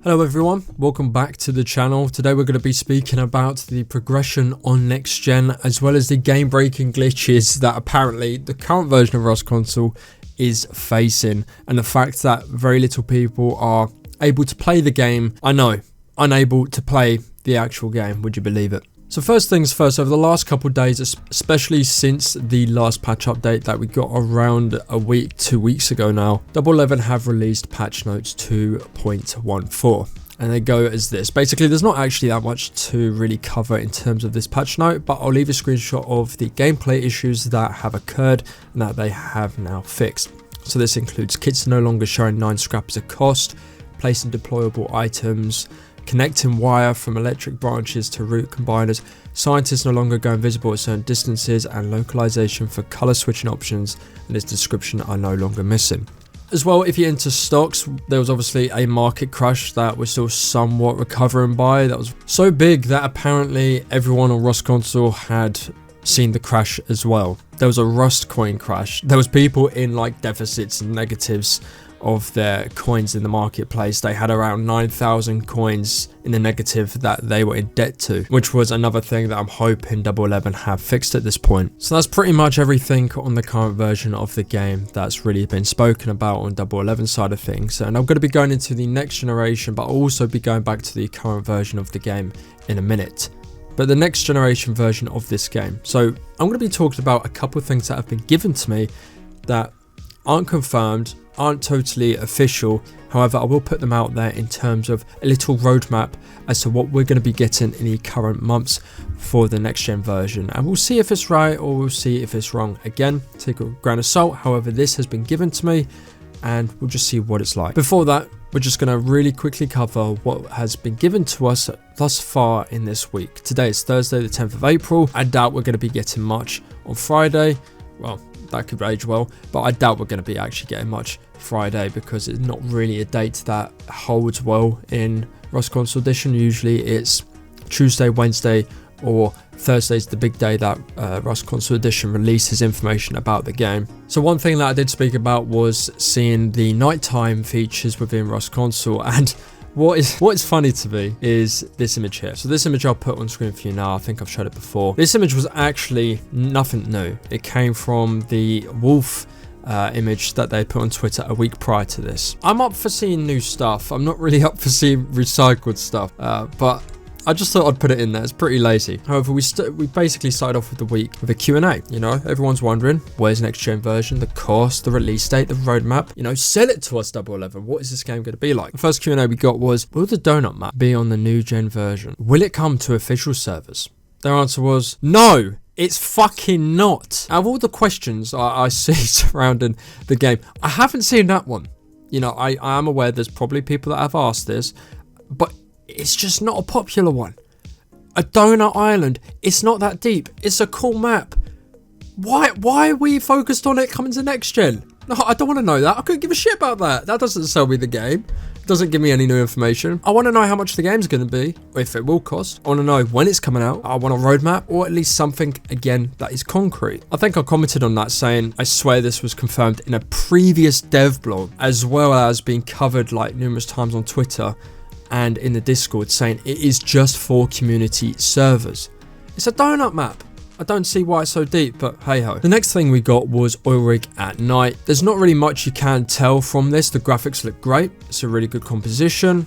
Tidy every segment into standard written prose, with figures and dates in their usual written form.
Hello everyone, welcome back to the channel. Today we're going to be speaking about the progression on next gen as well as the game breaking glitches that apparently the current version of Rust console is facing, and the fact that very little people are able to play the game. I know, unable to play the actual game, would you believe it? So first things first, over the last couple of days, especially since the last patch update that we got around a week, 2 weeks ago now, Double 11 have released patch notes 2.14. And they go as this. Basically, there's not actually that much to really cover in terms of this patch note, but I'll leave a screenshot of the gameplay issues that have occurred and that they have now fixed. So this includes kits no longer showing 9 scrap as a cost, placing deployable items, connecting wire from electric branches to root combiners, scientists no longer go invisible at certain distances, and localization for color switching options and its description are no longer missing. As well, if you're into stocks, there was obviously a market crash that we're still somewhat recovering by. That was so big that apparently everyone on Rust console had seen the crash as well. There was a Rust coin crash. There was people in like deficits and negatives of their coins in the marketplace. They had around 9,000 coins in the negative that they were in debt to, which was another thing that I'm hoping Double 11 have fixed at this point. So that's pretty much everything on the current version of the game that's really been spoken about on Double 11 side of things. And I'm going to be going into the next generation, but I'll also be going back to the current version of the game in a minute. But the next generation version of this game. So I'm going to be talking about a couple of things that have been given to me that aren't confirmed, aren't totally official. However, I will put them out there in terms of a little roadmap as to what we're going to be getting in the current months for the next gen version, and we'll see if it's right or we'll see if it's wrong. Again, take a grain of salt. However, this has been given to me and we'll just see what it's like. Before that, we're just going to really quickly cover what has been given to us thus far in this week. Today is Thursday the 10th of April. I doubt we're going to be getting much on Friday. Well, that could age well, but I doubt we're going to be actually getting much Friday because it's not really a date that holds well in Rust Console Edition. Usually it's Tuesday, Wednesday, or Thursday's the big day that Rust Console Edition releases information about the game. So one thing that I did speak about was seeing the nighttime features within Rust Console, and what is funny to me is this image here. So this image I'll put on screen for you now. I think I've showed it before. This image was actually nothing new. It came from the wolf image that they put on Twitter a week prior to this. I'm up for seeing new stuff. I'm not really up for seeing recycled stuff, but I just thought I'd put it in there. It's pretty lazy. However, we basically started off with the week with a Q&A. You know, everyone's wondering, where's next gen version, the cost, the release date, the roadmap. You know, sell it to us, Double 11. What is this game going to be like? The first Q&A we got was, will the donut map be on the new gen version? Will it come to official servers? Their answer was, no, it's fucking not. Out of all the questions I see surrounding the game, I haven't seen that one. You know, I am aware there's probably people that have asked this, but it's just not a popular one. A donut island, it's not that deep. It's a cool map. Why are we focused on it coming to next gen? No, I don't want to know that. I couldn't give a shit about that. That doesn't sell me the game. It doesn't give me any new information. I want to know how much the game's going to be, or if it will cost. I want to know when it's coming out. I want a roadmap, or at least something, again, that is concrete. I think I commented on that saying, I swear this was confirmed in a previous dev blog, as well as being covered like numerous times on Twitter and in the Discord, saying it is just for community servers. It's a donut map. I don't see why it's so deep, but hey ho. The next thing we got was oil rig at night. There's not really much you can tell from this. The graphics look great. It's a really good composition.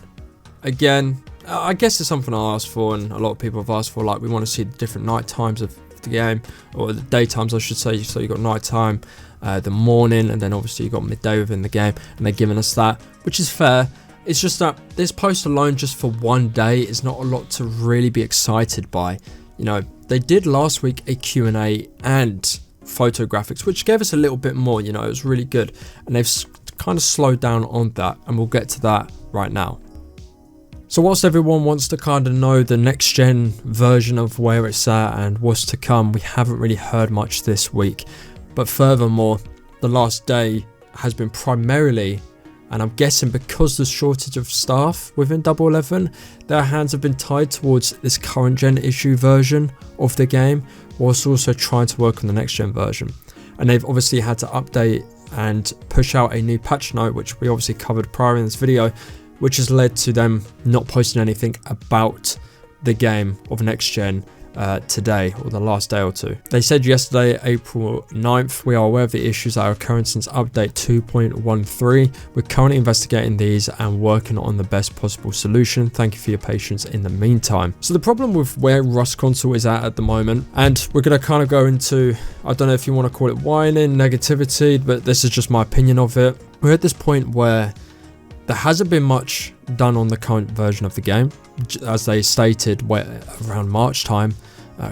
Again, I guess it's something I asked for, and a lot of people have asked for, like, we want to see the different night times of the game, or the daytimes I should say. So you got nighttime, the morning, and then obviously you got midday within the game, and they're giving us that, which is fair. It's just that this post alone just for one day is not a lot to really be excited by. You know, they did last week a Q&A and photographics, which gave us a little bit more. You know, it was really good. And they've kind of slowed down on that, and we'll get to that right now. So whilst everyone wants to kind of know the next gen version of where it's at and what's to come, we haven't really heard much this week. But furthermore, the last day has been primarily, and I'm guessing because the shortage of staff within Double 11, their hands have been tied towards this current gen issue version of the game, whilst also trying to work on the next gen version. And they've obviously had to update and push out a new patch note, which we obviously covered prior in this video, which has led to them not posting anything about the game of next gen today, or the last day or two. They said yesterday, April 9th, we are aware of the issues that are occurring since update 2.13. We're currently investigating these and working on the best possible solution. Thank you for your patience in the meantime. So the problem with where Rust console is at the moment, and we're going to kind of go into, I don't know if you want to call it whining, negativity, but this is just my opinion of it. We're at this point where there hasn't been much done on the current version of the game. As they stated around March time,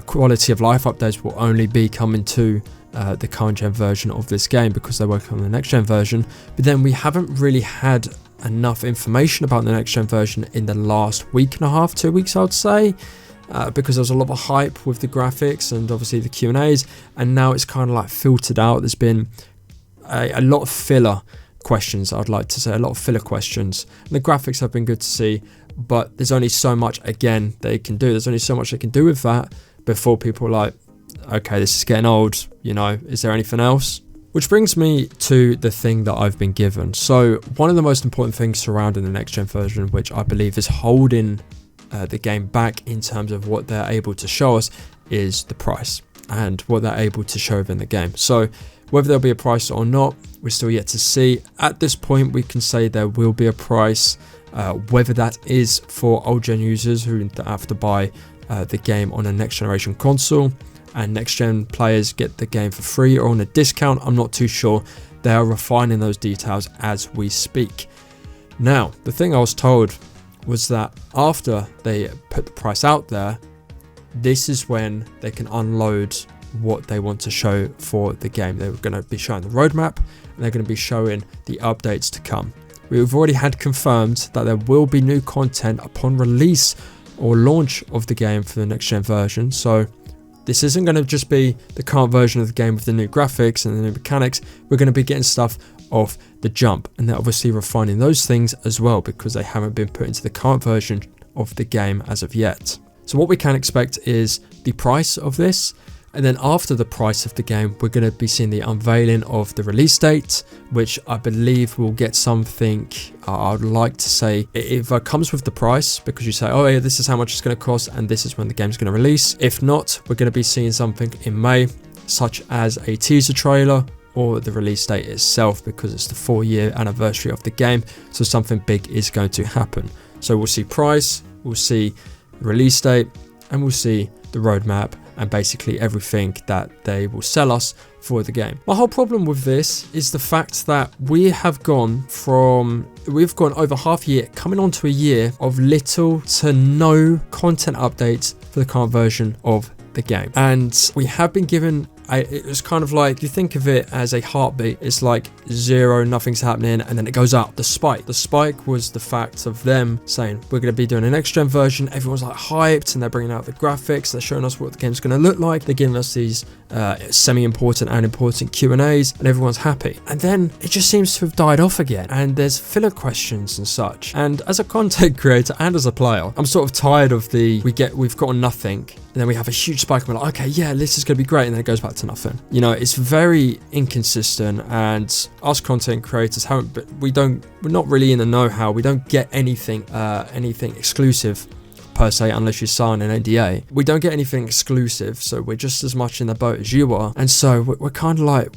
quality of life updates will only be coming to the current gen version of this game because they're working on the next gen version. But then we haven't really had enough information about the next gen version in the last week and a half, 2 weeks, I'd say, because there's a lot of hype with the graphics and obviously the Q&As, and now it's kind of like filtered out. There's been a lot of filler questions, I'd like to say, a lot of filler questions. And the graphics have been good to see, but there's only so much, again, they can do. There's only so much they can do with that before people are like, okay, this is getting old, you know, is there anything else? Which brings me to the thing that I've been given. So one of the most important things surrounding the next gen version, which I believe is holding the game back in terms of what they're able to show us, is the price and what they're able to show within the game. So whether there'll be a price or not, we're still yet to see. At this point, we can say there will be a price, whether that is for old gen users who have to buy the game on a next generation console, and next gen players get the game for free or on a discount. I'm not too sure. They are refining those details as we speak. Now, the thing I was told was that after they put the price out there, this is when they can unload what they want to show for the game. They're going to be showing the roadmap, and they're going to be showing the updates to come. We've already had confirmed that there will be new content upon release or launch of the game for the next gen version. So this isn't going to just be the current version of the game with the new graphics and the new mechanics. We're going to be getting stuff off the jump, and they're obviously refining those things as well because they haven't been put into the current version of the game as of yet. So what we can expect is the price of this, and then after the price of the game, we're going to be seeing the unveiling of the release date, which I believe will get something, I would like to say, it either comes with the price because you say, oh yeah, this is how much it's going to cost and this is when the game's going to release. If not, we're going to be seeing something in May, such as a teaser trailer or the release date itself, because it's the 4-year anniversary of the game. So something big is going to happen. So we'll see price, we'll see release date, and we'll see the roadmap and basically everything that they will sell us for the game. My whole problem with this is the fact that we've gone over half a year, coming on to a year of little to no content updates for the current version of the game. And we have been given it was kind of like, you think of it as a heartbeat. It's like 0, nothing's happening, and then it goes up. The spike was the fact of them saying, we're going to be doing an next gen version. Everyone's like hyped, and they're bringing out the graphics. They're showing us what the game's going to look like. They're giving us these semi-important and important Q&As, and everyone's happy. And then it just seems to have died off again, and there's filler questions and such. And as a content creator and as a player, I'm sort of tired of we've gotten nothing, and then we have a huge spike, and we're like, okay, yeah, this is going to be great, and then it goes back to nothing. You know, it's very inconsistent, and us content creators we're not really in the know-how. We don't get anything exclusive per se, unless you sign an NDA. We don't get anything exclusive, so we're just as much in the boat as you are. And so we're kind of like,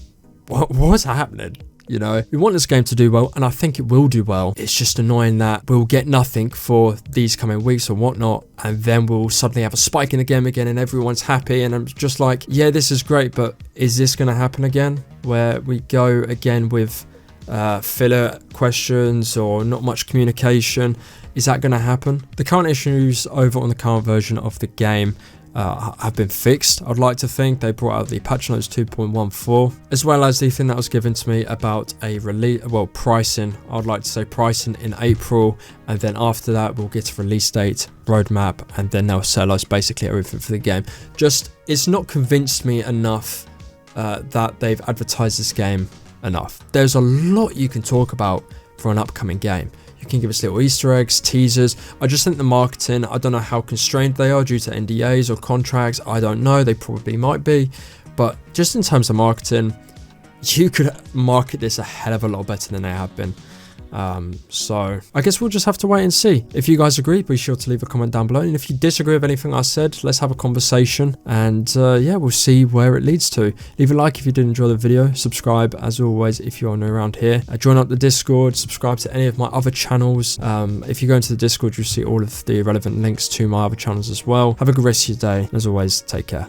what's happening? You know, we want this game to do well, and I think it will do well. It's just annoying that we'll get nothing for these coming weeks or whatnot, and then we'll suddenly have a spike in the game again, and everyone's happy, and I'm just like, yeah, this is great, but is this going to happen again? Where we go again with filler questions or not much communication? Is that going to happen? The current issues over on the current version of the game have been fixed. I'd like to think they brought out the patch notes 2.14, as well as the thing that was given to me about a pricing. I'd like to say pricing in April, and then after that we'll get a release date, roadmap, and then they'll sell us basically everything for the game. It's not convinced me enough that they've advertised this game enough. There's a lot you can talk about for an upcoming game. You can give us little Easter eggs, teasers. I just think the marketing, I don't know how constrained they are due to NDAs or contracts. I don't know, they probably might be. But just in terms of marketing, you could market this a hell of a lot better than they have been. So I guess we'll just have to wait and see. If you guys agree, be sure to leave a comment down below, and if you disagree with anything I said, let's have a conversation, and yeah, we'll see where it leads to. Leave a like if you did enjoy the video, subscribe as always if you're new around here, join up the Discord, subscribe to any of my other channels. If you go into the Discord, you'll see all of the relevant links to my other channels as well. Have a good rest of your day, as always, take care.